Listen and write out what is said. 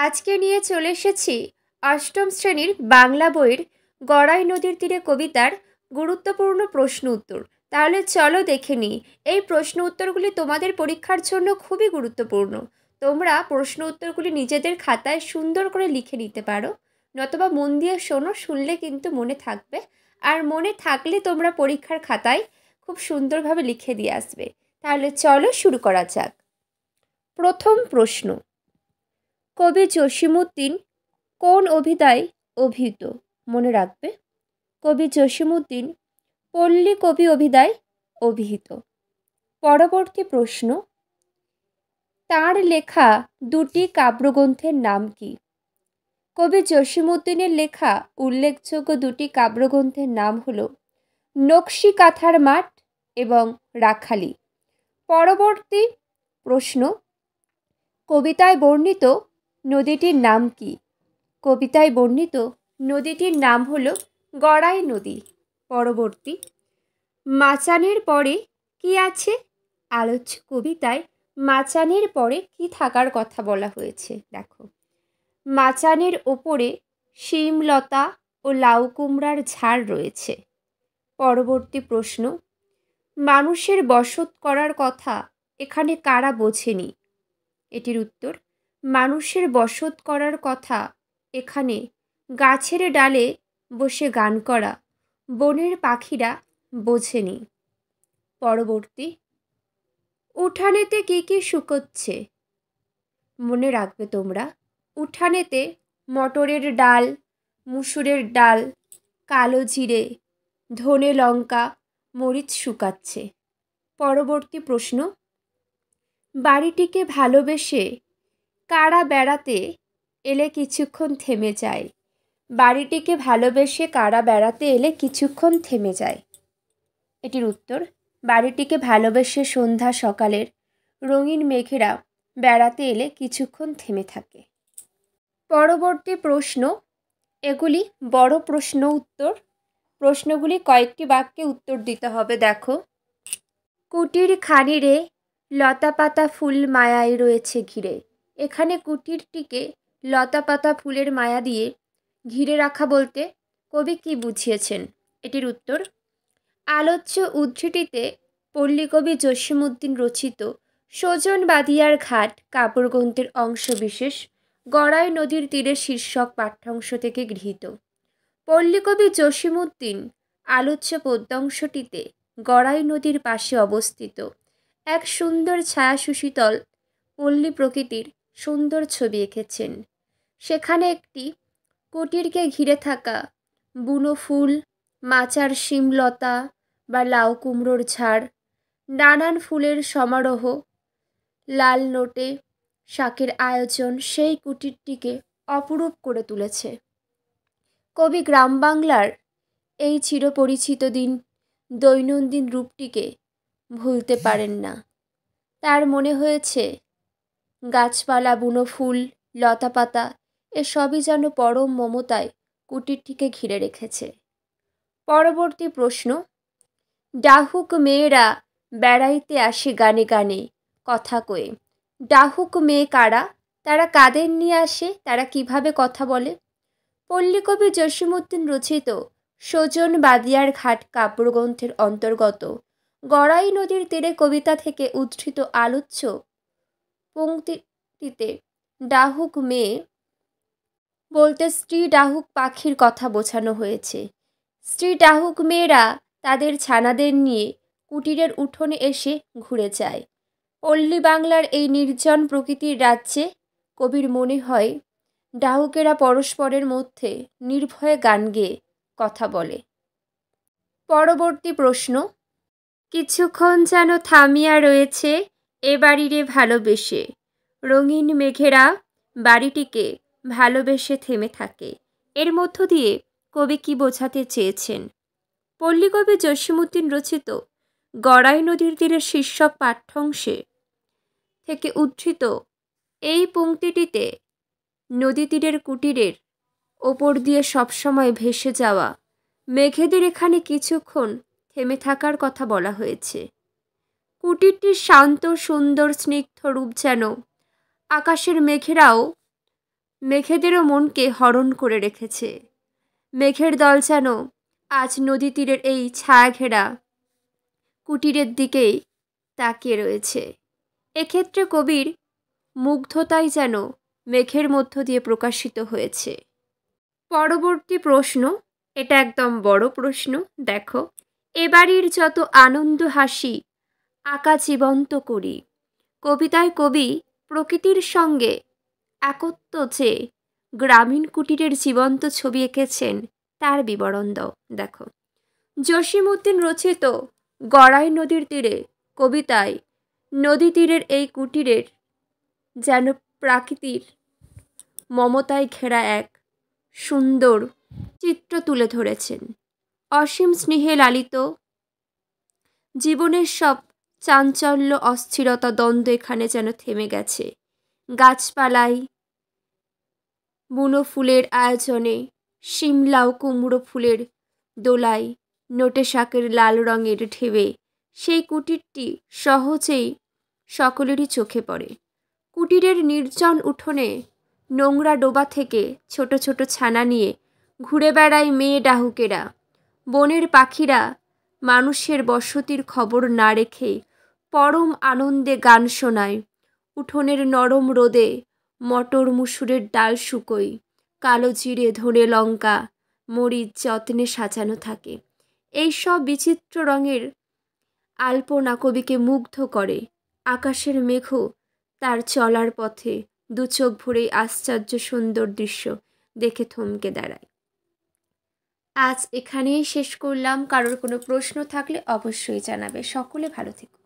আজকে নিয়ে চলে এসেছি অষ্টম শ্রেণীর বাংলা বইয়ের গড়াই নদীর তীরে কবিতার গুরুত্বপূর্ণ প্রশ্ন উত্তর। তাহলে চলো দেখে নিই। এই প্রশ্ন উত্তরগুলি তোমাদের পরীক্ষার জন্য খুবই গুরুত্বপূর্ণ। তোমরা প্রশ্ন উত্তরগুলি নিজেদের খাতায় সুন্দর করে লিখে নিতে পারো, নতবা মন দিয়ে শোনো, শুনলে কিন্তু মনে থাকবে। আর মনে থাকলে তোমরা পরীক্ষার খাতায় খুব সুন্দরভাবে লিখে দিয়ে আসবে। তাহলে চলো শুরু করা যাক। প্রথম প্রশ্ন, কবি জসিমউদ্দিন কোন অভিধায় অভিহিত? মনে রাখবে, কবি জসিমউদ্দিন পল্লী কবি অভিধায় অভিহিত। পরবর্তী প্রশ্ন, তাঁর লেখা দুটি কাব্যগ্রন্থের নাম কি? কবি জসিমউদ্দিনের লেখা উল্লেখযোগ্য দুটি কাব্যগ্রন্থের নাম হল নকশি কাঁথার মাঠ এবং রাখালি। পরবর্তী প্রশ্ন, কবিতায় বর্ণিত নদীটির নাম কি? কবিতায় বর্ণিত নদীটির নাম হল গড়াই নদী। পরবর্তী, মাচানের পরে কি আছে? আলোচ্য কবিতায় মাচানের পরে কি থাকার কথা বলা হয়েছে? দেখো, মাচানের ওপরে শিমলতা ও লাউ কুমড়ার ঝাড় রয়েছে। পরবর্তী প্রশ্ন, মানুষের বসত করার কথা এখানে কারা বোঝেনি? এটির উত্তর, মানুষের বসত করার কথা এখানে গাছের ডালে বসে গান করা বনের পাখিরা বোঝেনি। পরবর্তী, উঠানেতে কি কি শুকোচ্ছে? মনে রাখবে তোমরা, উঠানেতে মটরের ডাল, মুসুরের ডাল, কালো জিরে, ধনে লঙ্কা, মরিচ শুকাচ্ছে। পরবর্তী প্রশ্ন, বাড়িটিকে ভালোবেসে কারা বেড়াতে এলে কিছুক্ষণ থেমে যায়? বাড়িটিকে ভালোবেসে কারা বেড়াতে এলে কিছুক্ষণ থেমে যায়? এটির উত্তর, বাড়িটিকে ভালোবেসে সন্ধ্যা সকালের রঙিন মেঘেরা বেড়াতে এলে কিছুক্ষণ থেমে থাকে। পরবর্তী প্রশ্ন, এগুলি বড় প্রশ্ন উত্তর। প্রশ্নগুলি কয়েকটি বাক্যে উত্তর দিতে হবে। দেখো, কুটির খানিরে লতা পাতা ফুল মায়ায় রয়েছে ঘিরে। এখানে কুটিরটিকে লতা পাতা ফুলের মায়া দিয়ে ঘিরে রাখা বলতে কবি কি বুঝিয়েছেন? এটির উত্তর, আলোচ্য উদ্ধৃতিতে পল্লীকবি জসিমউদ্দিন রচিত সজন বাদিয়ার ঘাট কাব্যগ্রন্থের অংশবিশেষ গড়াই নদীর তীরে শীর্ষক পাঠ্যাংশ থেকে গৃহীত। পল্লীকবি জসিমউদ্দিন আলোচ্য পদ্যাংশটিতে গড়াই নদীর পাশে অবস্থিত এক সুন্দর ছায়া সুশীতল পল্লী প্রকৃতির সুন্দর ছবি এঁকেছেন। সেখানে একটি কুটিরকে ঘিরে থাকা বুনো ফুল, মাচার শিমলতা বা লাউ কুমড়োর ঝাড়, নানান ফুলের সমারোহ, লাল নোটে শাকের আয়োজন সেই কুটিরটিকে অপরূপ করে তুলেছে। কবি গ্রাম বাংলার এই চিরপরিচিত দৈনন্দিন রূপটিকে ভুলতে পারেন না। তার মনে হয়েছে গাছপালা, বুনো ফুল, লতাপাতা এসবই যেন পরম মমতায় কুটিরটিকে ঘিরে রেখেছে। পরবর্তী প্রশ্ন, ডাহুক মেয়েরা বেড়াইতে আসে গানে গানে কথা কয়ে। ডাহুক মেয়ে কারা? তারা কাদের নিয়ে আসে? তারা কিভাবে কথা বলে? পল্লীকবি জসিমউদ্দিন রচিত সজন বাদিয়ার ঘাট কাব্যগ্রন্থের অন্তর্গত গড়াই নদীর তীরে কবিতা থেকে উদ্ধৃত আলোচ্য পংক্তিটিতে ডাহুক মেয়ে বলতে স্ত্রী ডাহুক পাখির কথা বোঝানো হয়েছে। স্ত্রী ডাহুক মেয়েরা তাদের ছানাদের নিয়ে কুটিরের উঠোনে এসে ঘুরে যায়। পল্লী বাংলার এই নির্জন প্রকৃতির রাজ্যে কবির মনে হয় ডাহুকেরা পরস্পরের মধ্যে নির্ভয়ে গান গেয়ে কথা বলে। পরবর্তী প্রশ্ন, কিছুক্ষণ যেন থামিয়া রয়েছে এ বাড়িরে ভালোবেসে। রঙিন মেঘেরা বাড়িটিকে ভালোবেসে থেমে থাকে। এর মধ্য দিয়ে কবি কি বোঝাতে চেয়েছেন? পল্লীকবি জসিমউদ্দিন রচিত গড়াই নদীর তীরে শীর্ষক পাঠ্যাংশে থেকে উদ্ধৃত এই পংক্তিটিতে নদী তীরের কুটিরের ওপর দিয়ে সবসময় ভেসে যাওয়া মেঘেদের এখানে কিছুক্ষণ থেমে থাকার কথা বলা হয়েছে। কুটিরটির শান্ত সুন্দর স্নিগ্ধ রূপ যেন আকাশের মেঘেরাও মেঘেদেরও মনকে হরণ করে রেখেছে। মেঘের দল যেন আজ নদী তীরের এই ছায়াঘেরা কুটিরের দিকেই তাকিয়ে রয়েছে। এক্ষেত্রে কবির মুগ্ধতাই যেন মেঘের মধ্য দিয়ে প্রকাশিত হয়েছে। পরবর্তী প্রশ্ন, এটা একদম বড় প্রশ্ন। দেখো, এবাড়ির যত আনন্দ হাসি আঁকা জীবন্ত করি। কবিতায় কবি প্রকৃতির সঙ্গে একত্ব যে গ্রামীণ কুটিরের জীবন্ত ছবি এঁকেছেন তার বিবরণ দাও। দেখো, জসীমউদ্দিন রচিত গড়াই নদীর তীরে কবিতায় নদী তীরের এই কুটিরের যেন প্রাকৃতির মমতায় ঘেরা এক সুন্দর চিত্র তুলে ধরেছেন। অসীম স্নেহে লালিত জীবনের সব চাঞ্চল্য, অস্থিরতা, দ্বন্দ্ব এখানে যেন থেমে গেছে। গাছপালায়, বুনো ফুলের আয়োজনে, শিমলা ও কুমড়ো ফুলের দোলায়, নোটে শাকের লাল রঙের ঢেবে সেই কুটিরটি সহজেই সকলেরই চোখে পড়ে। কুটিরের নির্জন উঠোনে নোংরা ডোবা থেকে ছোট ছোট ছানা নিয়ে ঘুরে বেড়ায় মেয়ে ডাহুকেরা। বনের পাখিরা মানুষের বসতির খবর না রেখে পরম আনন্দে গান শোনায়। উঠোনের নরম রোদে মটর মুসুরের ডাল শুকোয়, কালো জিরে, ধনে লঙ্কা, মরিচ যত্নে সাজানো থাকে। এইসব বিচিত্র রঙের আলপনা কবিকে মুগ্ধ করে। আকাশের মেঘও তার চলার পথে দু চোখ ভরে আশ্চর্য সুন্দর দৃশ্য দেখে থমকে দাঁড়ায়। আজ এখানেই শেষ করলাম। কারোর কোনো প্রশ্ন থাকলে অবশ্যই জানাবে। সকলে ভালো থেকো।